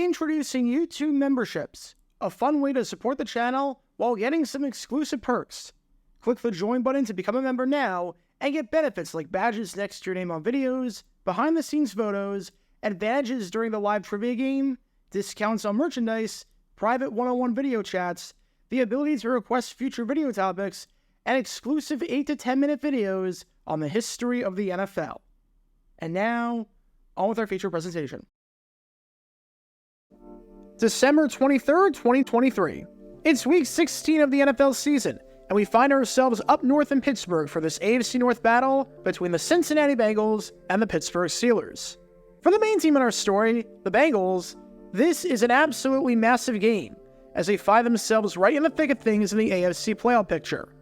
Introducing YouTube memberships, a fun way to support the channel while getting some exclusive perks. Click the join button to become a member now and get benefits like badges next to your name on videos, behind-the-scenes photos, advantages during the live trivia game, discounts on merchandise, private one-on-one video chats, the ability to request future video topics, and exclusive 8 to 10 minute videos on the history of the NFL. And now, on with our feature presentation. December 23rd, 2023. It's week 16 of the NFL season, and we find ourselves up north in Pittsburgh for this AFC North battle between the Cincinnati Bengals and the Pittsburgh Steelers. For the main team in our story, the Bengals, this is an absolutely massive game, as they find themselves right in the thick of things in the AFC playoff picture.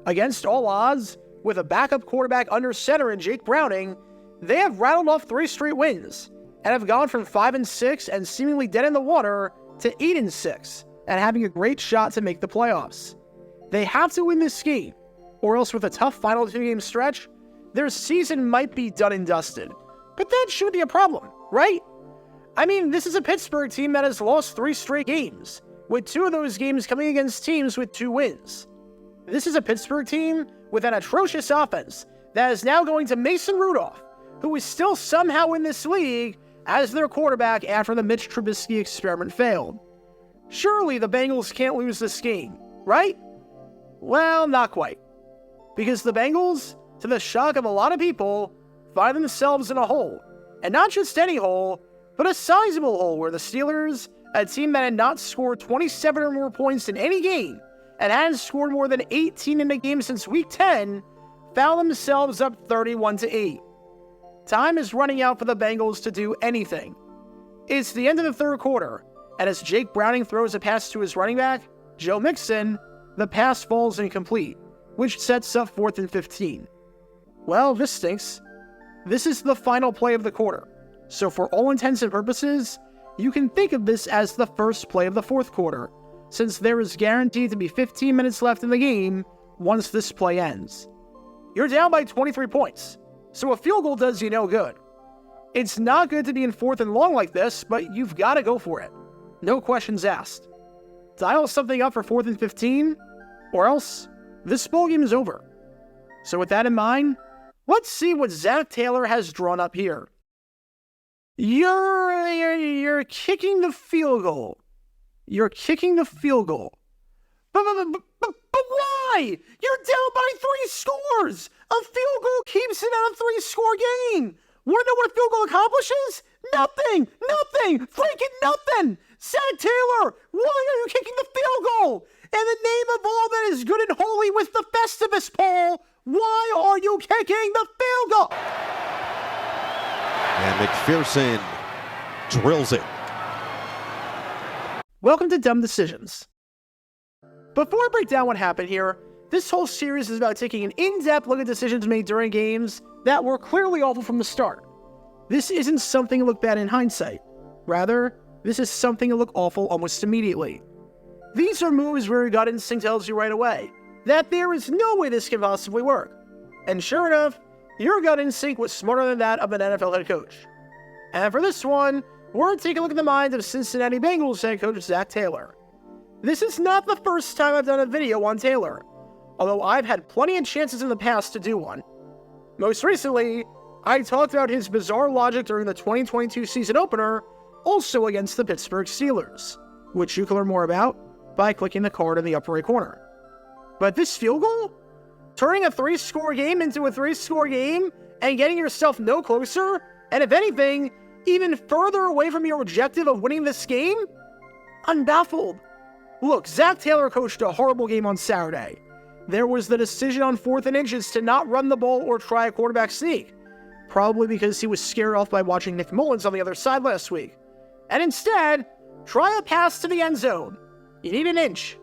Against all odds, with a backup quarterback under center in Jake Browning, they have rattled off 3 straight wins, and have gone from 5-6 and seemingly dead in the water to 8-6, and having a great shot to make the playoffs. They have to win this game, or else with a tough final 2-game stretch, their season might be done and dusted. But that shouldn't be a problem, right? I mean, this is a Pittsburgh team that has lost 3 straight games, with 2 of those games coming against teams with 2 wins. This is a Pittsburgh team with an atrocious offense that is now going to Mason Rudolph, who is still somehow in this league as their quarterback after the Mitch Trubisky experiment failed. Surely the Bengals can't lose this game, right? Well, not quite. Because the Bengals, to the shock of a lot of people, find themselves in a hole. And not just any hole, but a sizable hole where the Steelers, a team that had not scored 27 or more points in any game, and hadn't scored more than 18 in a game since week 10, found themselves up 31-8. Time is running out for the Bengals to do anything. It's the end of the third quarter, and as Jake Browning throws a pass to his running back, Joe Mixon, the pass falls incomplete, which sets up 4th and 15. Well, this stinks. This is the final play of the quarter, so for all intents and purposes, you can think of this as the first play of the fourth quarter, since there is guaranteed to be 15 minutes left in the game once this play ends. You're down by 23 points. So a field goal does you no good. It's not good to be in 4th and long like this, but you've got to go for it. No questions asked. Dial something up for 4th and 15, or else this ballgame is over. So with that in mind, let's see what Zac Taylor has drawn up here. You're kicking the field goal. You're kicking the field goal. But why? You're down by 3 scores! A field goal keeps it at a 3-score game! Want to know what a field goal accomplishes? Nothing! Nothing! Freaking nothing! Zac Taylor, why are you kicking the field goal? In the name of all that is good and holy with the Festivus, Paul, why are you kicking the field goal? And McPherson drills it. Welcome to Dumb Decisions. Before I break down what happened here, this whole series is about taking an in-depth look at decisions made during games that were clearly awful from the start. This isn't something to look bad in hindsight. Rather, this is something to look awful almost immediately. These are moves where your gut instinct tells you right away that there is no way this can possibly work. And sure enough, your gut instinct was smarter than that of an NFL head coach. And for this one, we're taking a look at the mind of Cincinnati Bengals head coach Zac Taylor. This is not the first time I've done a video on Taylor, although I've had plenty of chances in the past to do one. Most recently, I talked about his bizarre logic during the 2022 season opener, also against the Pittsburgh Steelers, which you can learn more about by clicking the card in the upper right corner. But this field goal? Turning a 3-score game into a 3-score game and getting yourself no closer, and if anything, even further away from your objective of winning this game? I'm baffled. Look, Zac Taylor coached a horrible game on Saturday. There was the decision on 4th and inches to not run the ball or try a quarterback sneak, probably because he was scared off by watching Nick Mullins on the other side last week. And instead, try a pass to the end zone. You need an inch.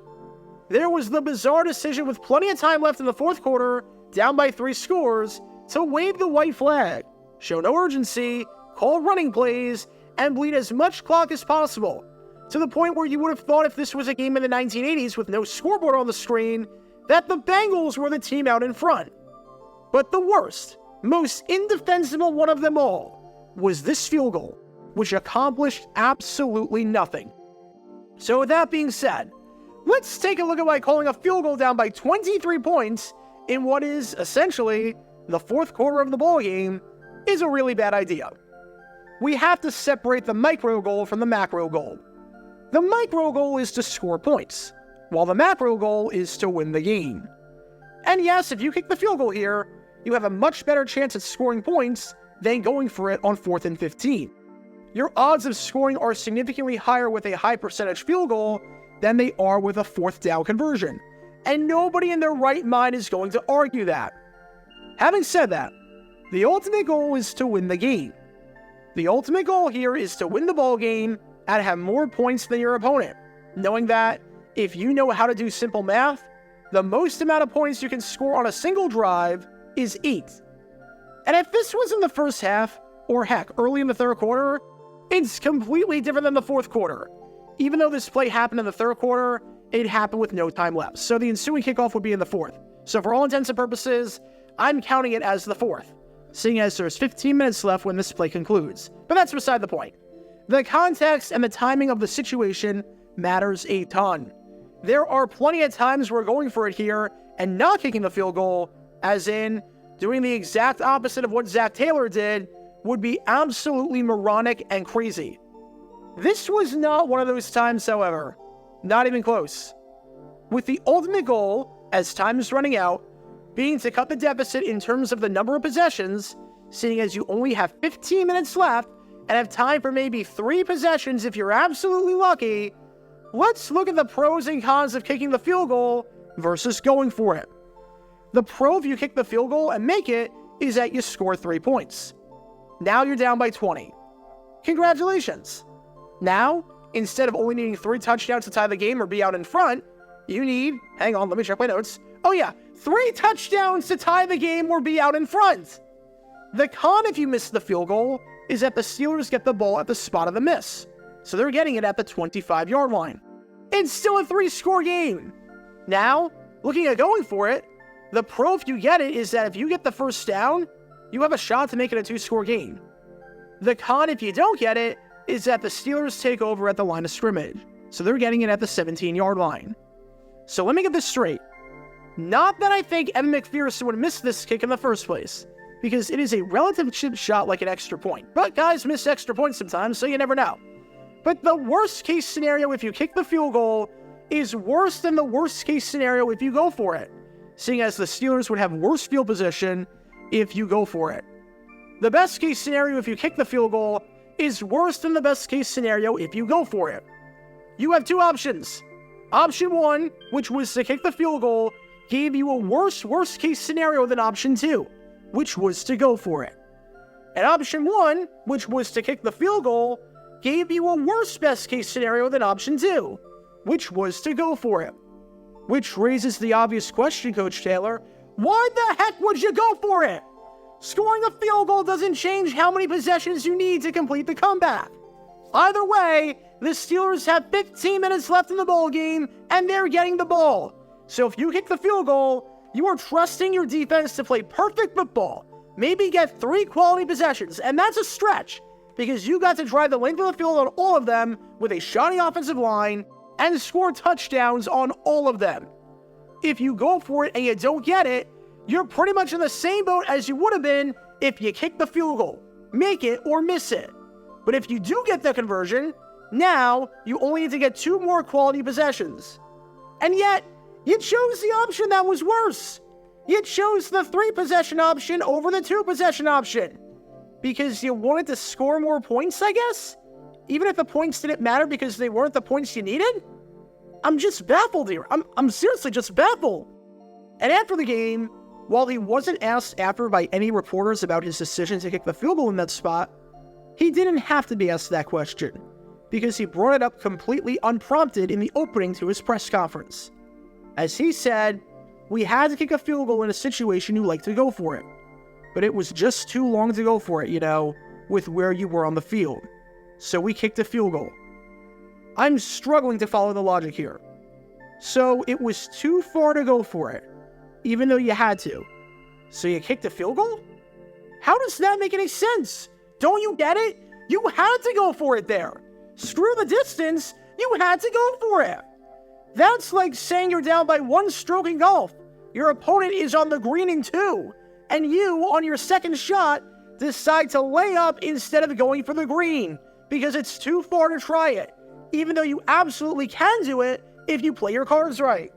There was the bizarre decision with plenty of time left in the fourth quarter, down by 3 scores, to wave the white flag, show no urgency, call running plays, and bleed as much clock as possible, to the point where you would have thought if this was a game in the 1980s with no scoreboard on the screen, that the Bengals were the team out in front. But the worst, most indefensible one of them all was this field goal, which accomplished absolutely nothing. So with that being said, let's take a look at why calling a field goal down by 23 points in what is essentially the fourth quarter of the ball game is a really bad idea. We have to separate the micro goal from the macro goal. The micro goal is to score points, while the macro goal is to win the game. And yes, if you kick the field goal here, you have a much better chance at scoring points than going for it on 4th and 15. Your odds of scoring are significantly higher with a high percentage field goal than they are with a 4th down conversion. And nobody in their right mind is going to argue that. Having said that, the ultimate goal is to win the game. The ultimate goal here is to win the ball game and have more points than your opponent, knowing that if you know how to do simple math, the most amount of points you can score on a single drive is 8. And if this was in the first half, or heck, early in the third quarter, it's completely different than the fourth quarter. Even though this play happened in the third quarter, it happened with no time left. So the ensuing kickoff would be in the fourth. So for all intents and purposes, I'm counting it as the fourth, seeing as there's 15 minutes left when this play concludes. But that's beside the point. The context and the timing of the situation matters a ton. There are plenty of times we're going for it here and not kicking the field goal, as in doing the exact opposite of what Zac Taylor did, would be absolutely moronic and crazy. This was not one of those times, however. Not even close. With the ultimate goal, as time is running out, being to cut the deficit in terms of the number of possessions, seeing as you only have 15 minutes left and have time for maybe 3 possessions if you're absolutely lucky, let's look at the pros and cons of kicking the field goal versus going for it. The pro if you kick the field goal and make it is that you score 3 points. Now you're down by 20. Congratulations. Now, instead of only needing 3 touchdowns to tie the game or be out in front, you need, hang on, let me check my notes. Oh yeah, 3 touchdowns to tie the game or be out in front. The con if you miss the field goal is that the Steelers get the ball at the spot of the miss. So they're getting it at the 25-yard line. It's still a 3-score game. Now, looking at going for it, the pro if you get it is that if you get the first down, you have a shot to make it a 2-score game. The con if you don't get it is that the Steelers take over at the line of scrimmage. So they're getting it at the 17-yard line. So let me get this straight. Not that I think Evan McPherson would miss this kick in the first place, because it is a relative chip shot like an extra point. But guys miss extra points sometimes, so you never know. But the worst case scenario if you kick the field goal is worse than the worst case scenario if you go for it, seeing as the Steelers would have worse field position if you go for it. The best case scenario if you kick the field goal is worse than the best case scenario if you go for it. You have 2 options. Option 1, which was to kick the field goal, gave you a worst case scenario than option 2, which was to go for it. And option 1, which was to kick the field goal, gave you a worse best case scenario than option 2, which was to go for it. Which raises the obvious question, Coach Taylor, why the heck would you go for it? Scoring a field goal doesn't change how many possessions you need to complete the comeback. Either way, the Steelers have 15 minutes left in the ball game, and they're getting the ball. So if you kick the field goal, you are trusting your defense to play perfect football, maybe get 3 quality possessions, and that's a stretch, because you got to drive the length of the field on all of them with a shoddy offensive line and score touchdowns on all of them. If you go for it and you don't get it, you're pretty much in the same boat as you would have been if you kick the field goal, make it or miss it. But if you do get the conversion, now you only need to get 2 more quality possessions. And yet, you chose the option that was worse. You chose the 3-possession option over the 2-possession option. Because you wanted to score more points, I guess? Even if the points didn't matter because they weren't the points you needed? I'm just baffled here. I'm seriously just baffled. And after the game, while he wasn't asked after by any reporters about his decision to kick the field goal in that spot, he didn't have to be asked that question, because he brought it up completely unprompted in the opening to his press conference. As he said, we had to kick a field goal in a situation you like to go for it, but it was just too long to go for it, with where you were on the field. So we kicked a field goal. I'm struggling to follow the logic here. So it was too far to go for it, even though you had to. So you kicked a field goal? How does that make any sense? Don't you get it? You had to go for it there. Screw the distance, you had to go for it. That's like saying you're down by 1 stroke in golf. Your opponent is on the green in 2, and you, on your second shot, decide to lay up instead of going for the green because it's too far to try it, even though you absolutely can do it if you play your cards right.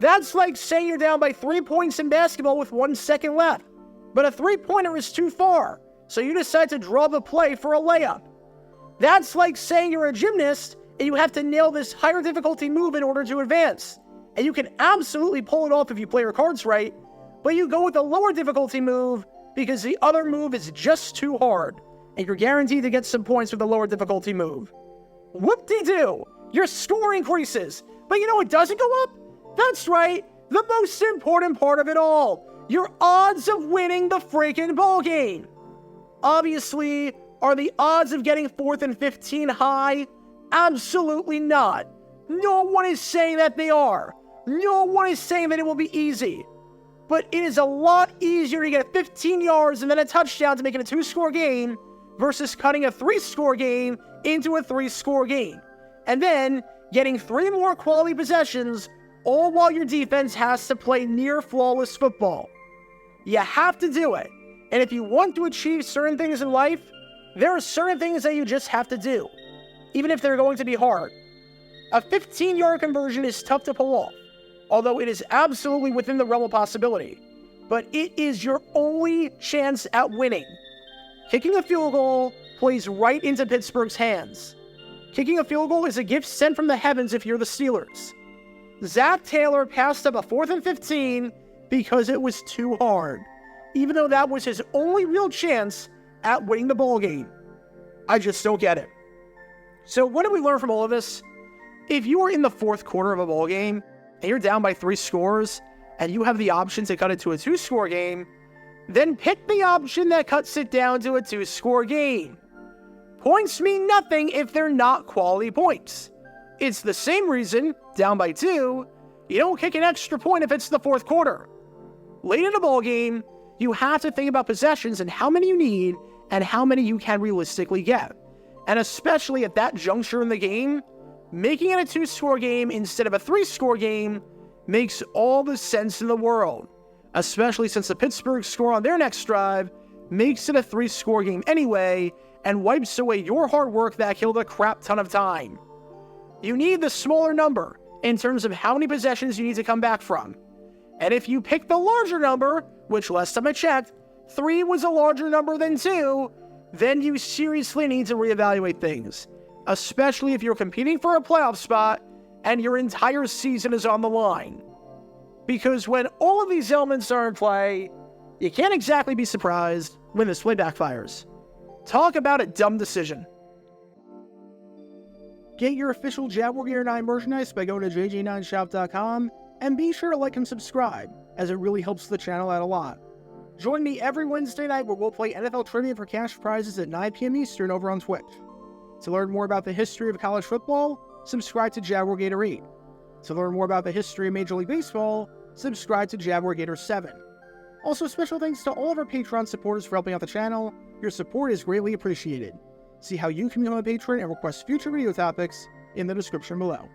That's like saying you're down by 3 points in basketball with 1 second left, but a 3-pointer is too far, so you decide to draw the play for a layup. That's like saying you're a gymnast and you have to nail this higher difficulty move in order to advance, and you can absolutely pull it off if you play your cards right, but you go with a lower difficulty move because the other move is just too hard, and you're guaranteed to get some points with the lower difficulty move. Whoop-de-doo! Your score increases, but you know what doesn't go up? That's right, the most important part of it all, your odds of winning the freaking ball game. Obviously, are the odds of getting 4th and 15 high? Absolutely not. No one is saying that they are. No one is saying that it will be easy. But it is a lot easier to get 15 yards and then a touchdown to make it a 2-score game versus cutting a 3-score game into a 3-score game. And then getting 3 more quality possessions, all while your defense has to play near flawless football. You have to do it. And if you want to achieve certain things in life, there are certain things that you just have to do, even if they're going to be hard. A 15-yard conversion is tough to pull off, although it is absolutely within the realm of possibility. But it is your only chance at winning. Kicking a field goal plays right into Pittsburgh's hands. Kicking a field goal is a gift sent from the heavens if you're the Steelers. Zac Taylor passed up a 4th and 15 because it was too hard, even though that was his only real chance at winning the ball game. I just don't get it. So what do we learn from all of this? If you are in the 4th quarter of a ball game and you're down by 3 scores and you have the option to cut it to a 2-score game, then pick the option that cuts it down to a 2-score game. Points mean nothing if they're not quality points. It's the same reason, down by 2, you don't kick an extra point if it's the 4th quarter. Late in a ball game, you have to think about possessions and how many you need and how many you can realistically get. And especially at that juncture in the game, making it a 2-score game instead of a 3-score game makes all the sense in the world, especially since the Pittsburgh score on their next drive makes it a 3-score game anyway and wipes away your hard work that killed a crap ton of time. You need the smaller number in terms of how many possessions you need to come back from. And if you pick the larger number, which last time I checked, 3 was a larger number than 2, then you seriously need to reevaluate things, especially if you're competing for a playoff spot and your entire season is on the line. Because when all of these elements are in play, you can't exactly be surprised when this play backfires. Talk about a dumb decision. Get your official Jaguar Gear 9 merchandise by going to jj9shop.com, and be sure to like and subscribe, as it really helps the channel out a lot. Join me every Wednesday night where we'll play NFL Trivia for cash prizes at 9 p.m. Eastern over on Twitch. To learn more about the history of college football, subscribe to Jaguar Gator 8. To learn more about the history of Major League Baseball, subscribe to Jaguar Gator 7. Also, special thanks to all of our Patreon supporters for helping out the channel. Your support is greatly appreciated. See how you can become a patron and request future video topics in the description below.